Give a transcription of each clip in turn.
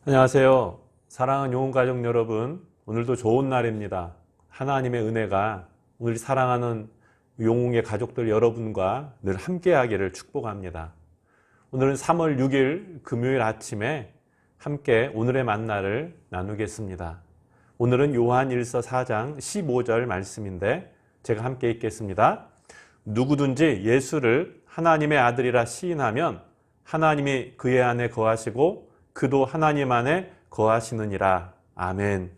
안녕하세요. 사랑하는 용훈가족 여러분, 오늘도 좋은 날입니다. 하나님의 은혜가 오늘 사랑하는 용훈의 가족들 여러분과 늘 함께하기를 축복합니다. 오늘은 3월 6일 금요일 아침에 함께 오늘의 만나를 나누겠습니다. 오늘은 요한일서 4장 15절 말씀인데 제가 함께 읽겠습니다. 누구든지 예수를 하나님의 아들이라 시인하면 하나님이 그의 안에 거하시고 그도 하나님 안에 거하시느니라. 아멘.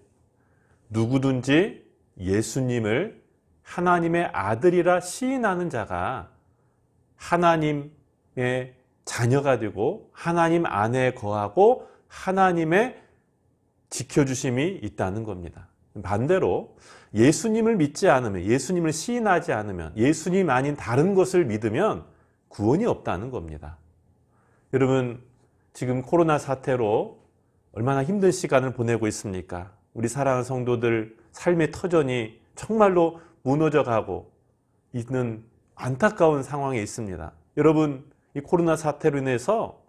누구든지 예수님을 하나님의 아들이라 시인하는 자가 하나님의 자녀가 되고 하나님 안에 거하고 하나님의 지켜주심이 있다는 겁니다. 반대로 예수님을 믿지 않으면, 예수님을 시인하지 않으면, 예수님 아닌 다른 것을 믿으면 구원이 없다는 겁니다. 여러분, 지금 코로나 사태로 얼마나 힘든 시간을 보내고 있습니까? 우리 사랑하는 성도들 삶의 터전이 정말로 무너져가고 있는 안타까운 상황에 있습니다. 여러분, 이 코로나 사태로 인해서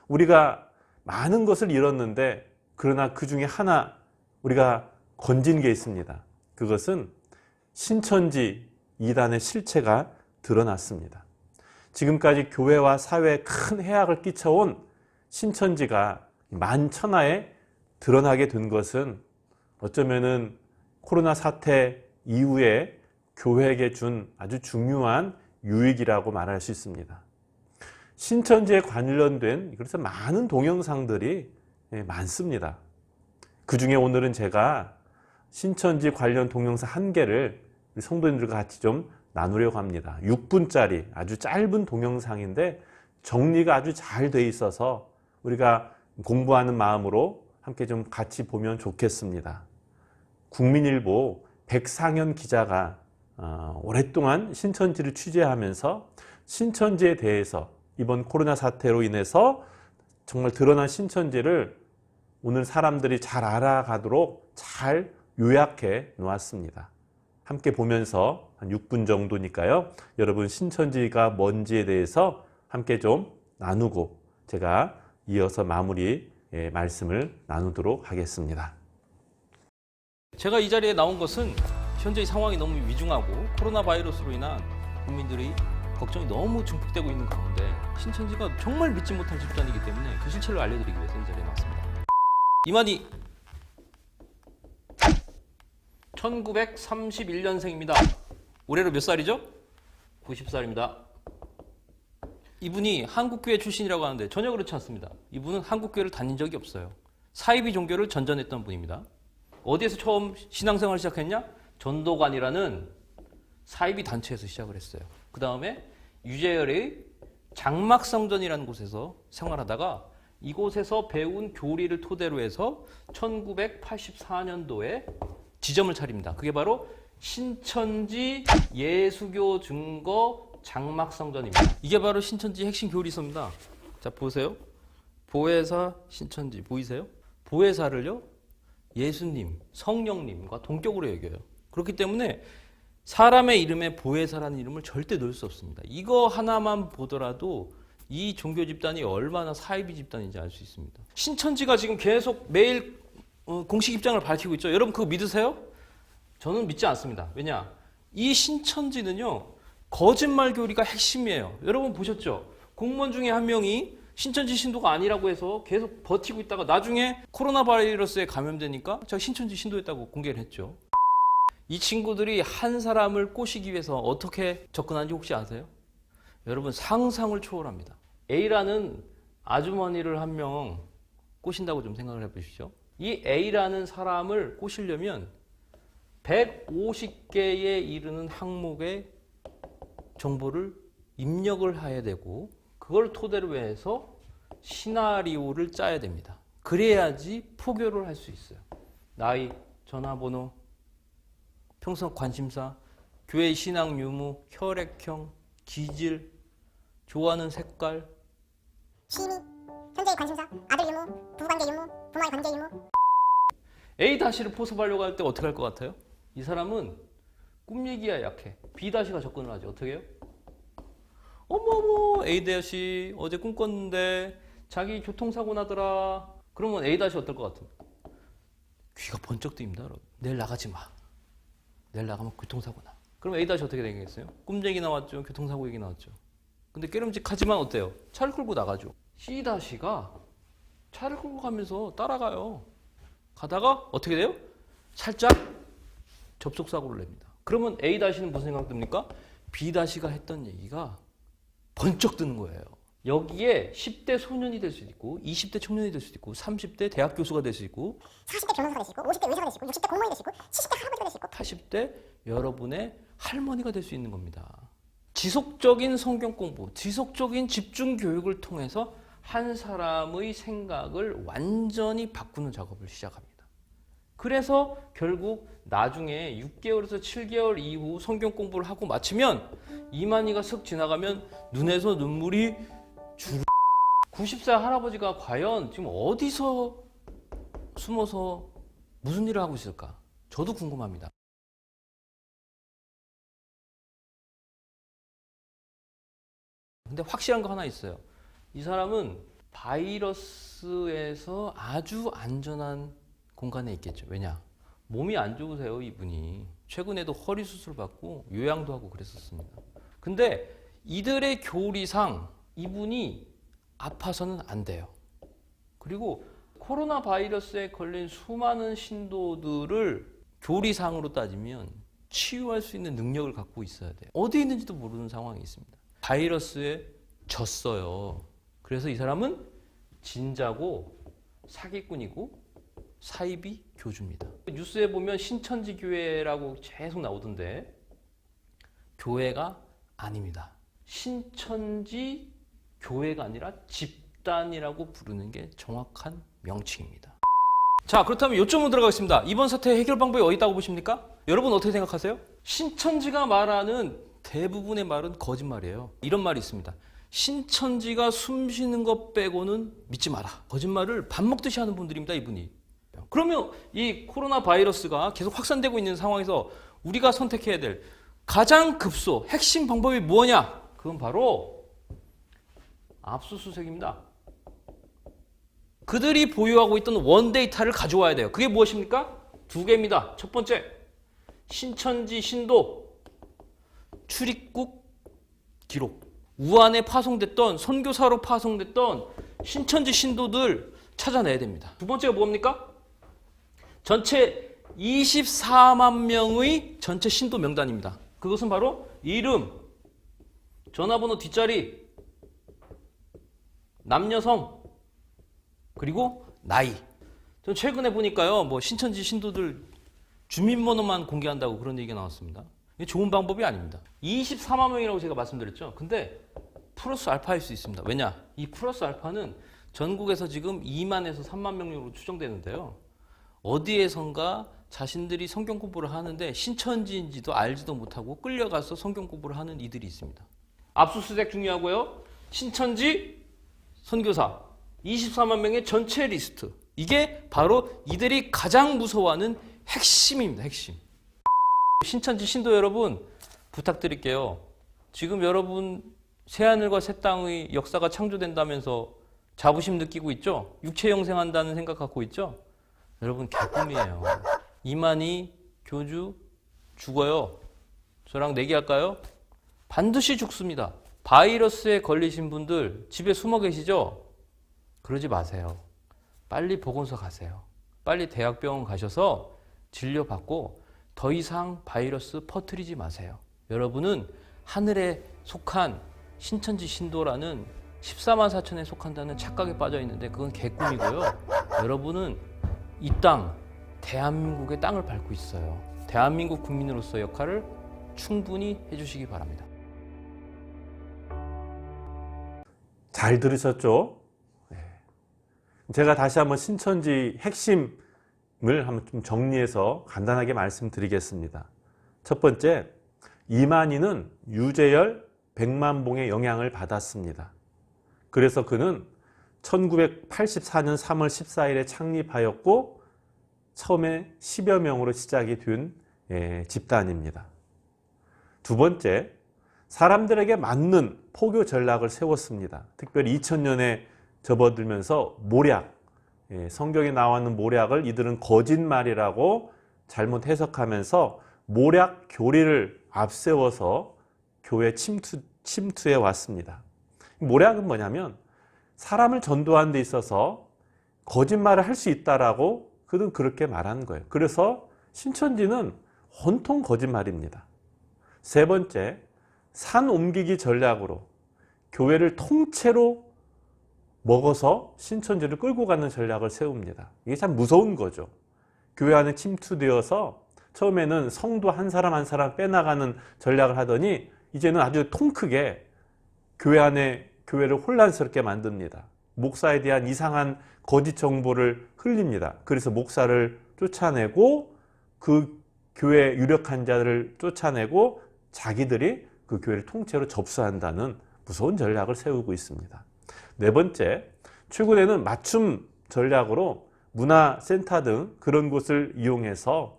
우리가 많은 것을 잃었는데 그러나 그 중에 하나 우리가 건진 게 있습니다. 그것은 신천지 이단의 실체가 드러났습니다. 지금까지 교회와 사회에 큰 해악을 끼쳐온 신천지가 만천하에 드러나게 된 것은 어쩌면은 코로나 사태 이후에 교회에게 준 아주 중요한 유익이라고 말할 수 있습니다. 신천지에 관련된 그래서 많은 동영상들이 많습니다. 그 중에 오늘은 제가 신천지 관련 동영상 한 개를 성도님들과 같이 좀 나누려고 합니다. 6분짜리 아주 짧은 동영상인데 정리가 아주 잘 돼 있어서 우리가 공부하는 마음으로 함께 좀 같이 보면 좋겠습니다. 국민일보 백상현 기자가 오랫동안 신천지를 취재하면서 신천지에 대해서 이번 코로나 사태로 인해서 정말 드러난 신천지를 오늘 사람들이 잘 알아가도록 잘 요약해 놓았습니다. 함께 보면서 한 6분 정도니까요. 여러분 신천지가 뭔지에 대해서 함께 좀 나누고 제가 이어서 마무리 말씀을 나누도록 하겠습니다. 제가 이 자리에 나온 것은 현재의 상황이 너무 위중하고 코로나 바이러스로 인한 국민들이 걱정이 너무 증폭되고 있는 가운데 신천지가 정말 믿지 못할 집단이기 때문에 그 실체를 알려드리기 위해서 이 자리에 나왔습니다. 이만희 1931년생입니다. 올해로 몇 살이죠? 90살입니다. 이분이 한국교회 출신이라고 하는데 전혀 그렇지 않습니다. 이분은 한국교회를 다닌 적이 없어요. 사이비 종교를 전전했던 분입니다. 어디에서 처음 신앙생활을 시작했냐? 전도관이라는 사이비 단체에서 시작을 했어요. 그 다음에 유재열의 장막성전이라는 곳에서 생활하다가 이곳에서 배운 교리를 토대로 해서 1984년도에 지점을 차립니다. 그게 바로 신천지 예수교 증거 장막성전입니다. 이게 바로 신천지 핵심 교리서입니다. 자, 보세요. 보혜사 신천지 보이세요? 보혜사를요, 예수님, 성령님과 동격으로 여겨요. 그렇기 때문에 사람의 이름에 보혜사라는 이름을 절대 넣을 수 없습니다. 이거 하나만 보더라도 이 종교 집단이 얼마나 사이비 집단인지 알 수 있습니다. 신천지가 지금 계속 매일 공식 입장을 밝히고 있죠. 여러분 그거 믿으세요? 저는 믿지 않습니다. 왜냐? 이 신천지는요, 거짓말 교리가 핵심이에요. 여러분 보셨죠? 공무원 중에 한 명이 신천지 신도가 아니라고 해서 계속 버티고 있다가 나중에 코로나 바이러스에 감염되니까 제가 신천지 신도였다고 공개를 했죠. 이 친구들이 한 사람을 꼬시기 위해서 어떻게 접근하는지 혹시 아세요? 여러분 상상을 초월합니다. A라는 아주머니를 한 명 꼬신다고 좀 생각을 해보십시오. 이 A라는 사람을 꼬시려면 150개에 이르는 항목의 정보를 입력을 해야 되고 그걸 토대로 해서 시나리오를 짜야 됩니다. 그래야지 포교를 할 수 있어요. 나이, 전화번호, 평소 관심사, 교회 신앙 유무, 혈액형, 기질, 좋아하는 색깔, 취미, 현재의 관심사, 아들 유무, 부부관계 유무, 부모의 관계 유무. A-를 포섭하려고 할 때 어떻게 할 것 같아요? 이 사람은 꿈 얘기야 약해. B-가 접근을 하죠. 어떻게 해요? 어머머 A-어제 꿈꿨는데 자기 교통사고 나더라. 그러면 A 다시 어떨 것 같아요? 귀가 번쩍 뜨입니다, 여러분. 내일 나가지 마. 내일 나가면 교통사고 나. 그럼 A 다시 어떻게 되겠어요? 꿈 얘기 나왔죠. 교통사고 얘기 나왔죠. 근데 깨름직하지만 어때요? 차를 끌고 나가죠. C 다시가 차를 끌고 가면서 따라가요. 가다가 어떻게 돼요? 살짝 접촉사고를 냅니다. 그러면 A 다시는 무슨 생각 듭니까? B 다시가 했던 얘기가 번쩍 뜨는 거예요. 여기에 10대 소년이 될 수도 있고 20대 청년이 될 수도 있고 30대 대학 교수가 될 수 있고 40대 변호사가 될 수 있고 50대 의사가 될 수 있고 60대 공무원이 될 수 있고 70대 할아버지가 될 수 있고 80대 여러분의 할머니가 될 수 있는 겁니다. 지속적인 성경 공부, 지속적인 집중 교육을 통해서 한 사람의 생각을 완전히 바꾸는 작업을 시작합니다. 그래서 결국 나중에 6개월에서 7개월 이후 성경 공부를 하고 마치면 이만희가 슥 지나가면 눈에서 눈물이 90세 할아버지가 과연 지금 어디서 숨어서 무슨 일을 하고 있을까? 저도 궁금합니다. 근데 확실한 거 하나 있어요. 이 사람은 바이러스에서 아주 안전한 공간에 있겠죠. 왜냐? 몸이 안 좋으세요, 이분이. 최근에도 허리 수술 받고 요양도 하고 그랬었습니다. 근데 이들의 교리상 이분이 아파서는 안 돼요. 그리고 코로나 바이러스에 걸린 수많은 신도들을 교리상으로 따지면 치유할 수 있는 능력을 갖고 있어야 돼요. 어디 있는지도 모르는 상황이 있습니다. 바이러스에 졌어요. 그래서 이 사람은 진자고 사기꾼이고 사이비 교주입니다. 뉴스에 보면 신천지 교회라고 계속 나오던데 교회가 아닙니다. 신천지 교회가 아니라 집단이라고 부르는 게 정확한 명칭입니다. 자, 그렇다면 요점으로 들어가겠습니다. 이번 사태의 해결 방법이 어디 있다고 보십니까? 여러분 어떻게 생각하세요? 신천지가 말하는 대부분의 말은 거짓말이에요. 이런 말이 있습니다. 신천지가 숨 쉬는 것 빼고는 믿지 마라. 거짓말을 밥 먹듯이 하는 분들입니다, 이분이. 그러면 이 코로나 바이러스가 계속 확산되고 있는 상황에서 우리가 선택해야 될 가장 급소, 핵심 방법이 뭐냐? 그건 바로 압수수색입니다. 그들이 보유하고 있던 원데이터를 가져와야 돼요. 그게 무엇입니까? 두 개입니다. 첫 번째, 신천지 신도 출입국 기록. 우한에 파송됐던 선교사로 파송됐던 신천지 신도들 찾아내야 됩니다. 두 번째가 뭡니까? 전체 24만 명의 전체 신도 명단입니다. 그것은 바로 이름, 전화번호 뒷자리, 남녀성, 그리고 나이. 전 최근에 보니까요, 뭐 신천지 신도들 주민번호만 공개한다고 그런 얘기가 나왔습니다. 이게 좋은 방법이 아닙니다. 24만 명이라고 제가 말씀드렸죠. 근데 플러스 알파일 수 있습니다. 왜냐? 이 플러스 알파는 전국에서 지금 2만에서 3만 명으로 추정되는데요. 어디에선가 자신들이 성경 공부를 하는데 신천지인지도 알지도 못하고 끌려가서 성경 공부를 하는 이들이 있습니다. 압수수색 중요하고요. 신천지 선교사 24만 명의 전체 리스트. 이게 바로 이들이 가장 무서워하는 핵심입니다. 핵심. 신천지 신도 여러분 부탁드릴게요. 지금 여러분 새하늘과 새 땅의 역사가 창조된다면서 자부심 느끼고 있죠? 육체 영생한다는 생각 갖고 있죠? 여러분 개꿈이에요. 이만희 교주 죽어요. 저랑 내기할까요? 반드시 죽습니다. 바이러스에 걸리신 분들 집에 숨어 계시죠? 그러지 마세요. 빨리 보건소 가세요. 빨리 대학병원 가셔서 진료받고 더 이상 바이러스 퍼뜨리지 마세요. 여러분은 하늘에 속한 신천지 신도라는 14만 4천에 속한다는 착각에 빠져 있는데 그건 개꿈이고요. 여러분은 이 땅, 대한민국의 땅을 밟고 있어요. 대한민국 국민으로서의 역할을 충분히 해주시기 바랍니다. 잘 들으셨죠? 제가 다시 한번 신천지 핵심을 한번 좀 정리해서 간단하게 말씀드리겠습니다. 첫 번째, 이만희는 유재열, 백만봉의 영향을 받았습니다. 그래서 그는 1984년 3월 14일에 창립하였고 처음에 10여 명으로 시작이 된 집단입니다. 두 번째, 사람들에게 맞는 포교 전략을 세웠습니다. 특별히 2000년에 접어들면서 모략, 성경에 나와 있는 모략을 이들은 거짓말이라고 잘못 해석하면서 모략 교리를 앞세워서 교회 침투해 왔습니다. 모략은 뭐냐면 사람을 전도하는 데 있어서 거짓말을 할 수 있다라고 그들은 그렇게 말하는 거예요. 그래서 신천지는 온통 거짓말입니다. 세 번째, 산 옮기기 전략으로 교회를 통째로 먹어서 신천지를 끌고 가는 전략을 세웁니다. 이게 참 무서운 거죠. 교회 안에 침투되어서 처음에는 성도 한 사람 한 사람 빼나가는 전략을 하더니 이제는 아주 통크게 교회 안에 교회를 혼란스럽게 만듭니다. 목사에 대한 이상한 거짓 정보를 흘립니다. 그래서 목사를 쫓아내고 그 교회 유력한 자들을 쫓아내고 자기들이 그 교회를 통째로 접수한다는 무서운 전략을 세우고 있습니다. 네 번째, 최근에는 맞춤 전략으로 문화센터 등 그런 곳을 이용해서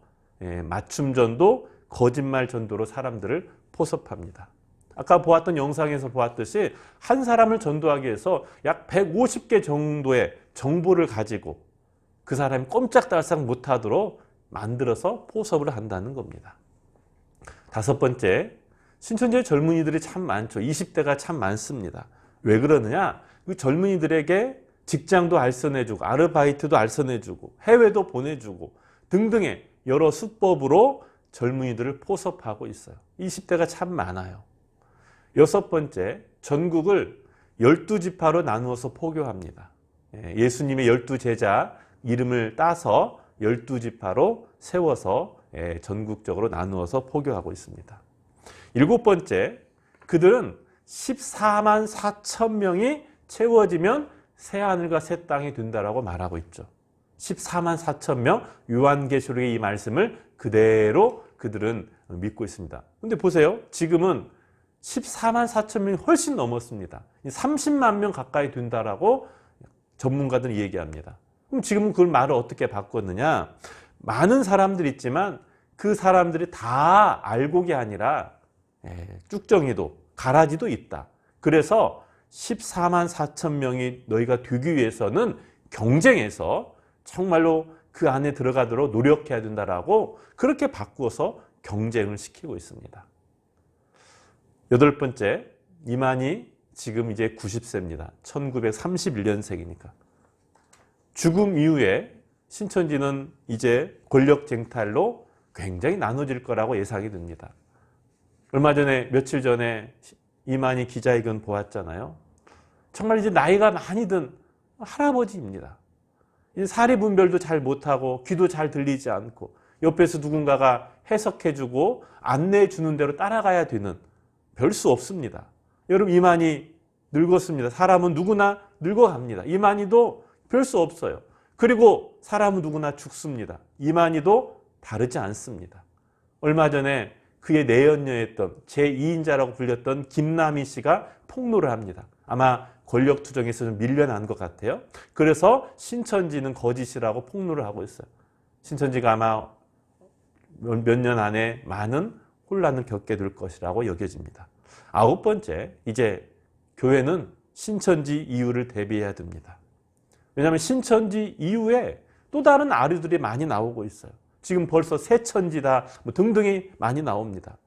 맞춤 전도, 거짓말 전도로 사람들을 포섭합니다. 아까 보았던 영상에서 보았듯이 한 사람을 전도하기 위해서 약 150개 정도의 정보를 가지고 그 사람이 꼼짝달싹 못하도록 만들어서 포섭을 한다는 겁니다. 다섯 번째, 신천지의 젊은이들이 참 많죠. 20대가 참 많습니다. 왜 그러느냐? 그 젊은이들에게 직장도 알선해주고 아르바이트도 알선해주고 해외도 보내주고 등등의 여러 수법으로 젊은이들을 포섭하고 있어요. 20대가 참 많아요. 여섯 번째, 전국을 12지파로 나누어서 포교합니다. 예수님의 12제자 이름을 따서 12지파로 세워서 전국적으로 나누어서 포교하고 있습니다. 일곱 번째, 그들은 14만 4천 명이 채워지면 새하늘과 새 땅이 된다라고 말하고 있죠. 14만 4천 명, 요한계시록의 이 말씀을 그대로 그들은 믿고 있습니다. 근데 보세요. 지금은 14만 4천 명이 훨씬 넘었습니다. 30만 명 가까이 된다라고 전문가들은 얘기합니다. 그럼 지금은 그 말을 어떻게 바꿨느냐? 많은 사람들이 있지만 그 사람들이 다 알곡이 아니라 쭉정이도 가라지도 있다. 그래서 14만 4천 명이 너희가 되기 위해서는 경쟁해서 정말로 그 안에 들어가도록 노력해야 된다라고 그렇게 바꾸어서 경쟁을 시키고 있습니다. 여덟 번째, 이만희 지금 이제 90세입니다. 1931년생이니까. 죽음 이후에 신천지는 이제 권력 쟁탈로 굉장히 나눠질 거라고 예상이 됩니다. 얼마 전에 며칠 전에 이만희 기자회견 보았잖아요. 정말 이제 나이가 많이 든 할아버지입니다. 사리분별도 잘 못하고 귀도 잘 들리지 않고 옆에서 누군가가 해석해주고 안내해주는 대로 따라가야 되는 별 수 없습니다. 여러분 이만희 늙었습니다. 사람은 누구나 늙어갑니다. 이만희도 별 수 없어요. 그리고 사람은 누구나 죽습니다. 이만희도 다르지 않습니다. 얼마 전에 그의 내연녀였던 제2인자라고 불렸던 김남희 씨가 폭로를 합니다. 아마 권력투정에서 좀 밀려난 것 같아요. 그래서 신천지는 거짓이라고 폭로를 하고 있어요. 신천지가 아마 몇 년 안에 많은 혼란을 겪게 될 것이라고 여겨집니다. 아홉 번째, 이제 교회는 신천지 이후를 대비해야 됩니다. 왜냐하면 신천지 이후에 또 다른 아류들이 많이 나오고 있어요. 지금 벌써 새천지다 뭐 등등이 많이 나옵니다.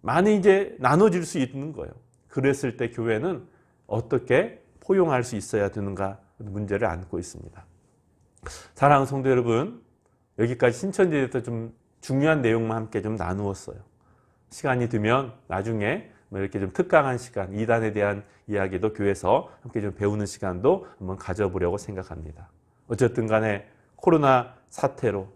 많이 이제 나눠질 수 있는 거예요. 그랬을 때 교회는 어떻게 포용할 수 있어야 되는가 문제를 안고 있습니다. 사랑하는 성도 여러분, 여기까지 신천지에 대해서 좀 중요한 내용만 함께 좀 나누었어요. 시간이 되면 나중에 뭐 이렇게 좀 특강한 시간, 이단에 대한 이야기도 교회에서 함께 좀 배우는 시간도 한번 가져보려고 생각합니다. 어쨌든 간에 코로나 사태로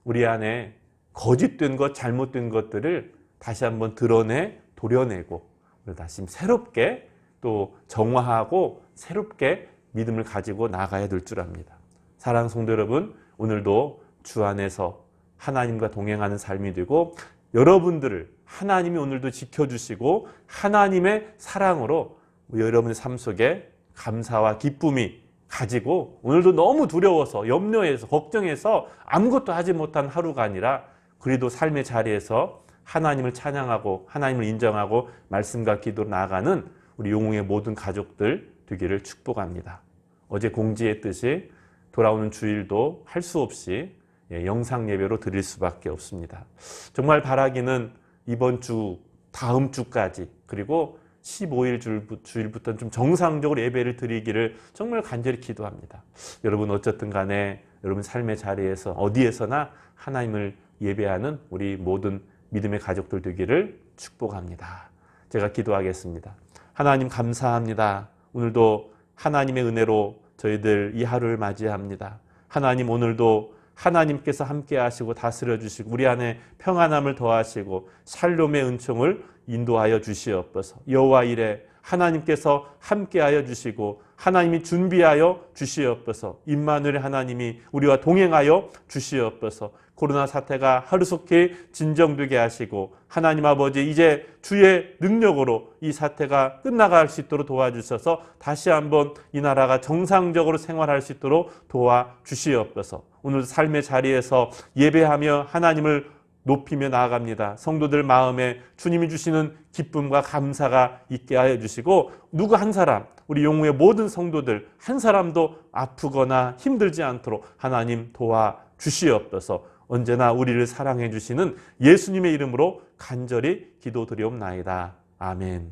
우리 안에 거짓된 것, 잘못된 것들을 다시 한번 드러내 도려내고 다시 새롭게 또 정화하고 새롭게 믿음을 가지고 나가야 될 줄 압니다. 사랑하는 성도 여러분, 오늘도 주 안에서 하나님과 동행하는 삶이 되고 여러분들을 하나님이 오늘도 지켜주시고 하나님의 사랑으로 여러분의 삶 속에 감사와 기쁨이 가지고 오늘도 너무 두려워서 염려해서 걱정해서 아무것도 하지 못한 하루가 아니라 그래도 삶의 자리에서 하나님을 찬양하고 하나님을 인정하고 말씀과 기도로 나아가는 우리 용웅의 모든 가족들 되기를 축복합니다. 어제 공지했듯이 돌아오는 주일도 할 수 없이 영상 예배로 드릴 수밖에 없습니다. 정말 바라기는 이번 주, 다음 주까지, 그리고 15일 주일부터는 좀 정상적으로 예배를 드리기를 정말 간절히 기도합니다. 여러분 어쨌든 간에 여러분 삶의 자리에서 어디에서나 하나님을 예배하는 우리 모든 믿음의 가족들 되기를 축복합니다. 제가 기도하겠습니다. 하나님 감사합니다. 오늘도 하나님의 은혜로 저희들 이 하루를 맞이합니다. 하나님 오늘도 하나님께서 함께 하시고 다스려 주시고 우리 안에 평안함을 더하시고 샬롬의 은총을 인도하여 주시옵소서. 여호와 이레 하나님께서 함께하여 주시고 하나님이 준비하여 주시옵소서. 임마누엘 하나님이 우리와 동행하여 주시옵소서. 코로나 사태가 하루속히 진정되게 하시고 하나님 아버지 이제 주의 능력으로 이 사태가 끝나갈 수 있도록 도와주셔서 다시 한번 이 나라가 정상적으로 생활할 수 있도록 도와주시옵소서. 오늘 삶의 자리에서 예배하며 하나님을 높이며 나아갑니다. 성도들 마음에 주님이 주시는 기쁨과 감사가 있게 하여 주시고 누구 한 사람, 우리 용우의 모든 성도들 한 사람도 아프거나 힘들지 않도록 하나님 도와주시옵소서. 언제나 우리를 사랑해 주시는 예수님의 이름으로 간절히 기도드리옵나이다. 아멘.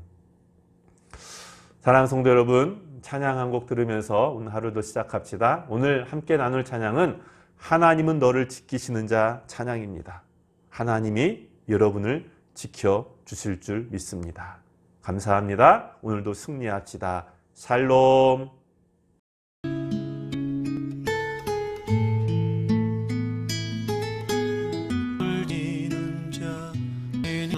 사랑하는 성도 여러분, 찬양 한 곡 들으면서 오늘 하루도 시작합시다. 오늘 함께 나눌 찬양은 하나님은 너를 지키시는 자 찬양입니다. 하나님이 여러분을 지켜주실 줄 믿습니다. 감사합니다. 오늘도 승리합시다. 샬롬.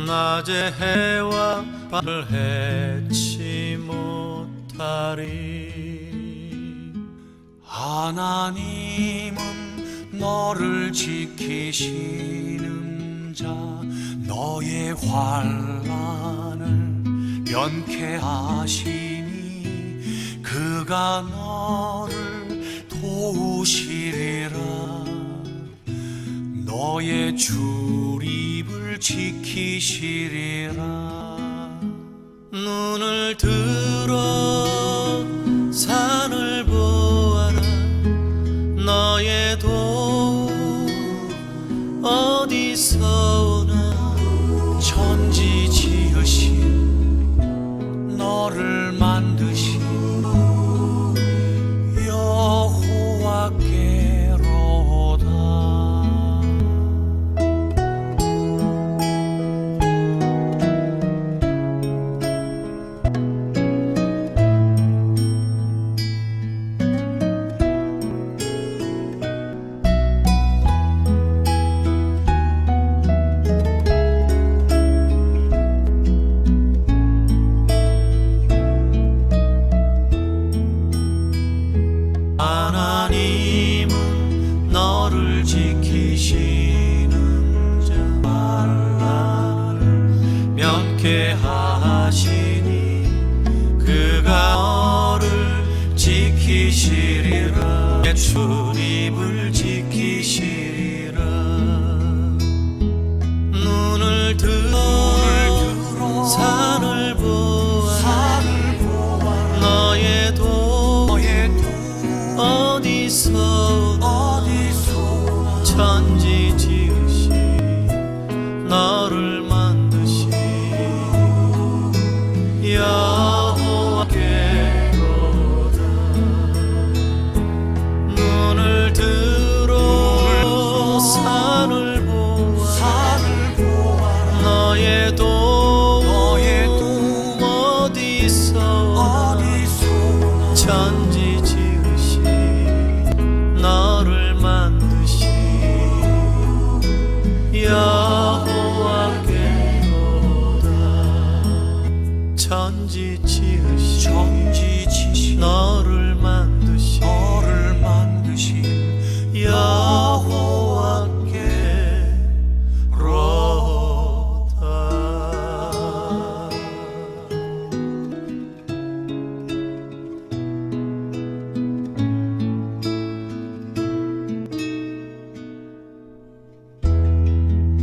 낮의 해와 밤을 해치 못하리. 하나님은 너를 지키시는 자, 너의 환난을 면케하시니 그가 너를 도우시리라. 너의 출입을 지키시리라. 눈을 들어 산을 보아라. 너의 도움 어디서 오나. 천지 지으신 너를 만드신 여호와께로다. 하나님은 너를 지키시는 자, 환난을 면케하시니 그가 너를 지키시리라. 내 출입을 지키시리라. 눈을 들어 산을 보아라. 너의 도움 어디서 천지 지으신 너를 만드신 여호와께로다. 눈을 들어 산을 보아라. 너의 도움 어디서 천지 지으신 너를 만드신 여호와께로다. 천지 지으신 너를 만드신